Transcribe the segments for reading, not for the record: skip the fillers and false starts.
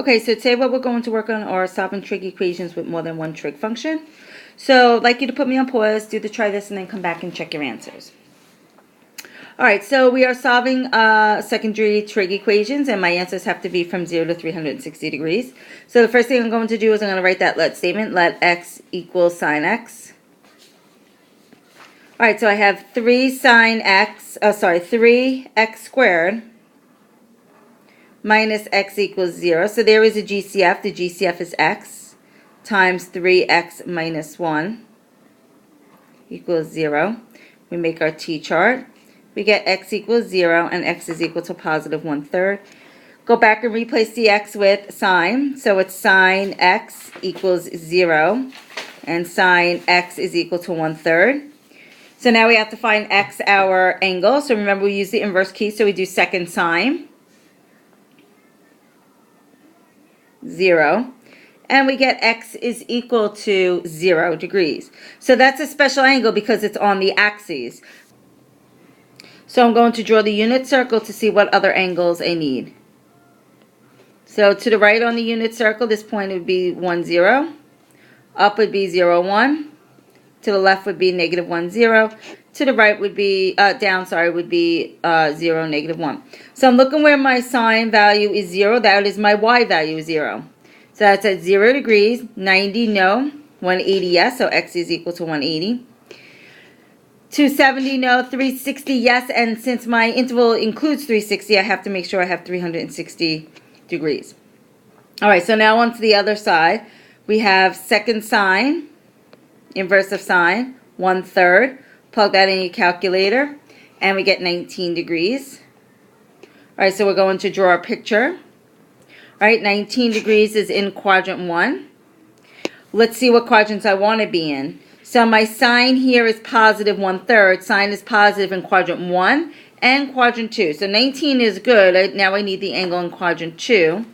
Okay, so today what we're going to work on are solving trig equations with more than one trig function. So I'd like you to put me on pause, do the try this, and then come back and check your answers. Alright, so we are solving secondary trig equations, and my answers have to be from 0 to 360 degrees. So the first thing I'm going to do is I'm going to write that let statement, let x equal sine x. Alright, so I have 3x squared minus x equals 0. So there is a GCF. The GCF is x times 3x minus 1 equals 0. We make our t-chart. We get x equals 0 and x is equal to positive 1/3. Go back and replace the x with sine. So it's sine x equals 0 and sine x is equal to 1/3. So now we have to find x, our angle. So remember we use the inverse key, so we do second sine. 0, and we get x is equal to 0 degrees. So that's a special angle because it's on the axes. So I'm going to draw the unit circle to see what other angles I need. So to the right on the unit circle, this point would be 1, 0. Up would be 0, 1. To the left would be negative 1, 0. To the right would be, would be 0, negative 1. So I'm looking where my sine value is 0. That is my y value is 0. So that's at 0 degrees, 90, no, 180, yes. So x is equal to 180. 270, no, 360, yes. And since my interval includes 360, I have to make sure I have 360 degrees. All right, so now on to the other side. We have second sine, inverse of sine, 1/3. Plug that in your calculator, and we get 19 degrees. All right, so we're going to draw a picture. All right, 19 degrees is in quadrant 1. Let's see what quadrants I want to be in. So my sine here is positive 1/3. Sine is positive in quadrant 1 and quadrant 2. So 19 is good. Now I need the angle in quadrant 2.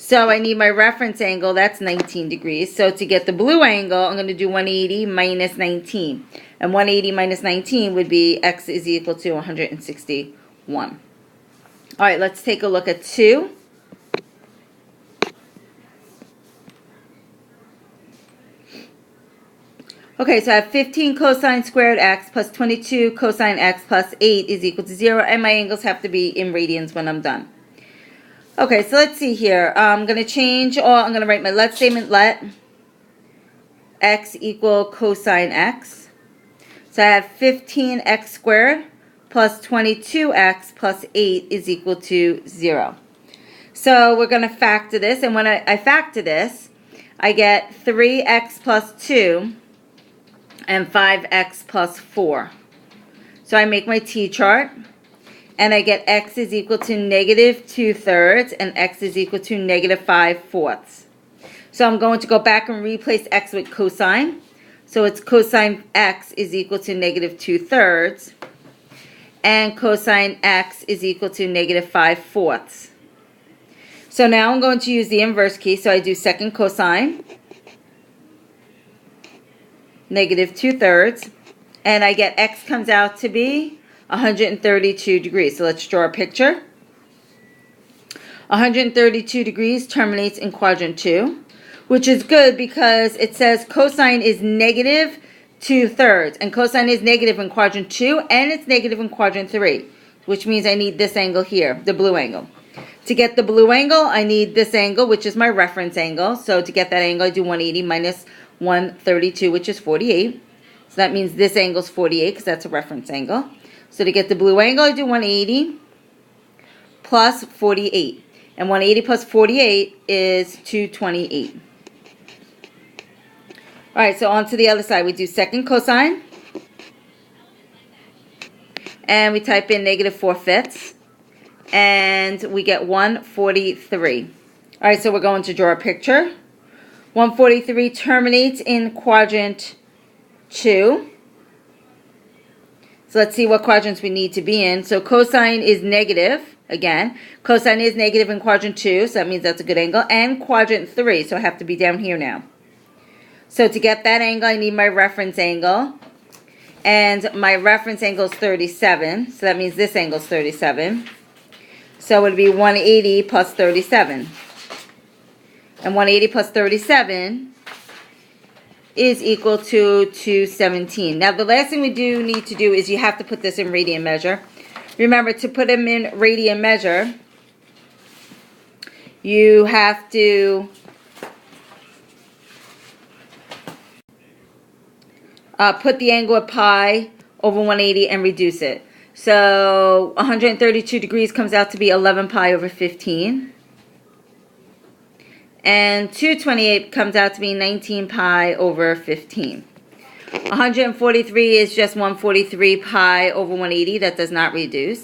So I need my reference angle, that's 19 degrees. So to get the blue angle, I'm going to do 180 minus 19. And 180 minus 19 would be x is equal to 161. All right, let's take a look at 2. Okay, so I have 15 cosine squared x plus 22 cosine x plus 8 is equal to 0. And my angles have to be in radians when I'm done. Okay, so let's see here. I'm going to I'm going to write my let statement, let x equal cosine x. So I have 15x squared plus 22x plus 8 is equal to 0. So we're going to factor this, and when I factor this, I get 3x plus 2 and 5x plus 4. So I make my t-chart. And I get x is equal to negative 2/3 and x is equal to negative 5/4. So I'm going to go back and replace x with cosine. So it's cosine x is equal to negative 2/3 and cosine x is equal to negative 5/4. So now I'm going to use the inverse key. So I do second cosine, negative 2/3, and I get x comes out to be 132 degrees. So let's draw a picture. 132 degrees terminates in quadrant 2, which is good because it says cosine is negative 2/3, and cosine is negative in quadrant 2 and it's negative in quadrant 3, which means I need this angle here, the blue angle. To get the blue angle, I need this angle, which is my reference angle. So to get that angle, I do 180 minus 132, which is 48. So that means this angle is 48 because that's a reference angle. So to get the blue angle, I do 180 plus 48. And 180 plus 48 is 228. All right, so on to the other side. We do second cosine. And we type in negative 4/5. And we get 143. All right, so we're going to draw a picture. 143 terminates in quadrant 2. So let's see what quadrants we need to be in. So cosine is negative, again. Cosine is negative in quadrant 2, so that means that's a good angle. And quadrant 3, so I have to be down here now. So to get that angle, I need my reference angle. And my reference angle is 37, so that means this angle is 37. So it would be 180 plus 37. And 180 plus 37 is equal to 217. Now, the last thing we do need to do is you have to put this in radian measure. Remember, to put them in radian measure, you have to put the angle at pi over 180 and reduce it. So 132 degrees comes out to be 11 pi over 15. And 228 comes out to be 19 pi over 15. 143 is just 143 pi over 180. That does not reduce.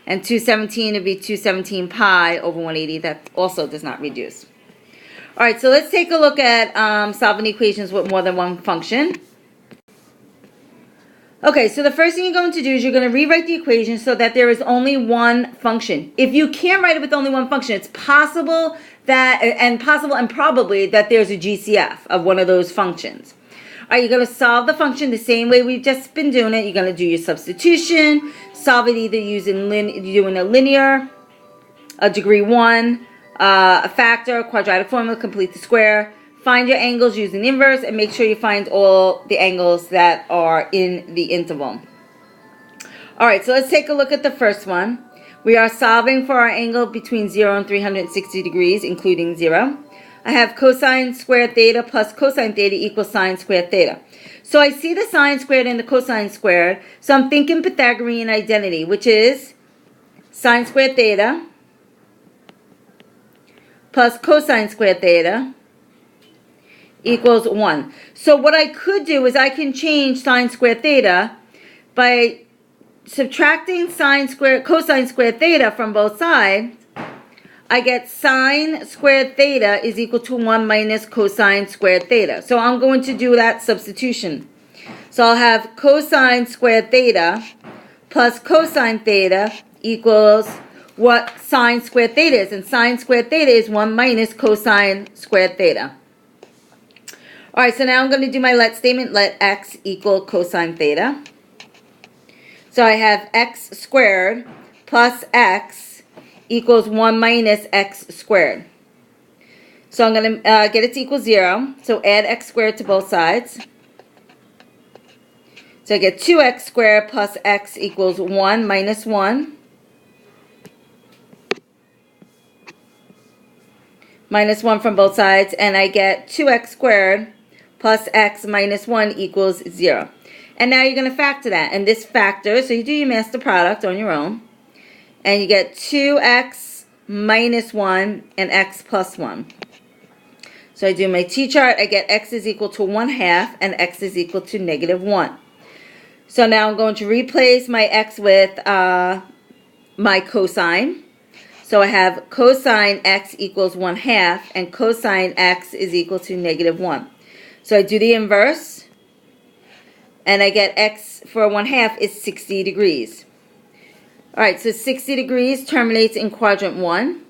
And 217 would be 217 pi over 180. That also does not reduce. All right, so let's take a look at solving equations with more than one function. Okay, so the first thing you're going to do is you're going to rewrite the equation so that there is only one function. If you can't write it with only one function, it's possible and probably that there's a GCF of one of those functions. All right, you're going to solve the function the same way we've just been doing it. You're going to do your substitution, solve it either doing a linear, a degree 1, a factor, quadratic formula, complete the square. Find your angles using inverse and make sure you find all the angles that are in the interval. All right, so let's take a look at the first one. We are solving for our angle between 0 and 360 degrees, including 0. I have cosine squared theta plus cosine theta equals sine squared theta. So I see the sine squared and the cosine squared, so I'm thinking Pythagorean identity, which is sine squared theta plus cosine squared theta equals 1. So what I could do is I can change sine squared theta by subtracting cosine squared theta from both sides. I get sine squared theta is equal to 1 minus cosine squared theta. So I'm going to do that substitution. So I'll have cosine squared theta plus cosine theta equals what sine squared theta is. And sine squared theta is 1 minus cosine squared theta. All right, so now I'm going to do my let statement. Let x equal cosine theta. So I have x squared plus x equals 1 minus x squared. So I'm going to get it to equal 0. So add x squared to both sides. So I get 2x squared plus x equals 1 minus 1. Minus 1 from both sides. And I get 2x squared plus x minus 1 equals 0. And now you're going to factor that. And this factors, so you do your master product on your own. And you get 2x minus 1 and x plus 1. So I do my t-chart. I get x is equal to 1/2 and x is equal to negative 1. So now I'm going to replace my x with my cosine. So I have cosine x equals 1/2 and cosine x is equal to negative 1. So I do the inverse, and I get x for 1/2 is 60 degrees. All right, so 60 degrees terminates in quadrant 1.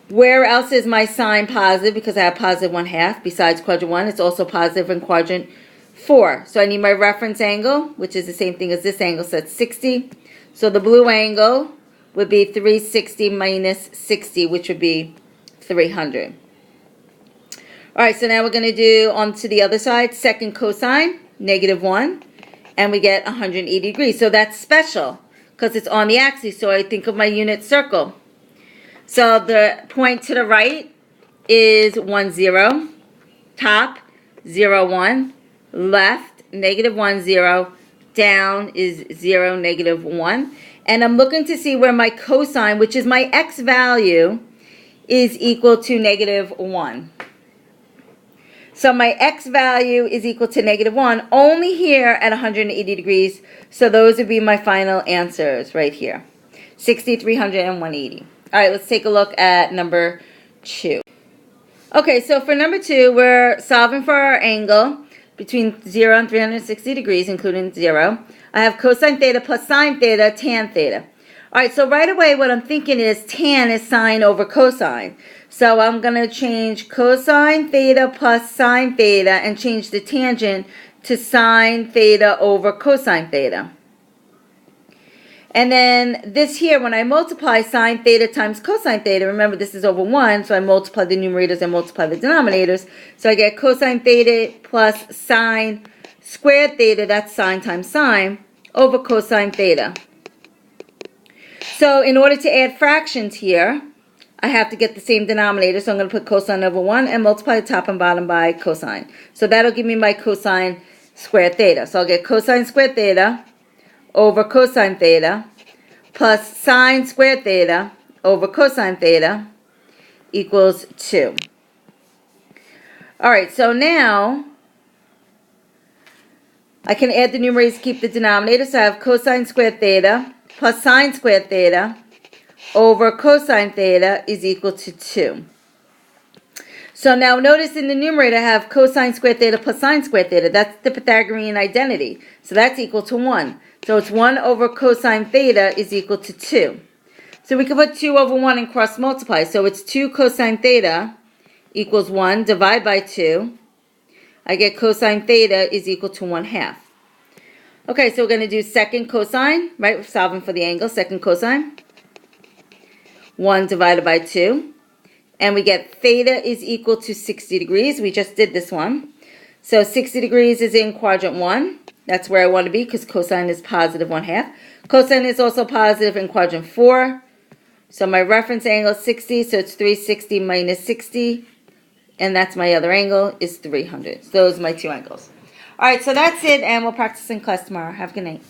Where else is my sign positive? Because I have positive 1/2. Besides quadrant 1, it's also positive in quadrant 4. So I need my reference angle, which is the same thing as this angle, so it's 60. So the blue angle would be 360 minus 60, which would be 300. All right, so now we're going to do on to the other side, second cosine, negative 1, and we get 180 degrees. So that's special because it's on the axis, so I think of my unit circle. So the point to the right is 1, 0, top, 0, 1, left, negative 1, 0, down is 0, negative 1. And I'm looking to see where my cosine, which is my x value, is equal to negative 1. So my x value is equal to negative 1 only here at 180 degrees. So those would be my final answers right here. 60, 300, and 180. All right, let's take a look at number 2. Okay, so for number 2, we're solving for our angle between 0 and 360 degrees, including 0. I have cosine theta plus sine theta, tan theta. All right, so right away what I'm thinking is tan is sine over cosine. So I'm going to change cosine theta plus sine theta and change the tangent to sine theta over cosine theta. And then this here, when I multiply sine theta times cosine theta, remember this is over 1, so I multiply the numerators and multiply the denominators. So I get cosine theta plus sine squared theta, that's sine times sine, over cosine theta. So in order to add fractions here, I have to get the same denominator, so I'm going to put cosine over 1 and multiply the top and bottom by cosine. So that'll give me my cosine squared theta. So I'll get cosine squared theta over cosine theta plus sine squared theta over cosine theta equals 2. Alright, so now I can add the numerators, keep the denominator. So I have cosine squared theta plus sine squared theta over cosine theta is equal to 2. So now notice in the numerator I have cosine squared theta plus sine squared theta. That's the Pythagorean identity. So that's equal to 1. So it's 1 over cosine theta is equal to 2. So we can put 2 over 1 and cross multiply. So it's 2 cosine theta equals 1, divide by 2. I get cosine theta is equal to 1/2. Okay, so we're going to do second cosine, right? We're solving for the angle, second cosine. 1 divided by 2. And we get theta is equal to 60 degrees. We just did this one. So 60 degrees is in quadrant 1. That's where I want to be because cosine is positive 1/2. Cosine is also positive in quadrant 4. So my reference angle is 60, so it's 360 minus 60. And that's my other angle is 300. So those are my two angles. All right, so that's it, and we'll practice in class tomorrow. Have a good night.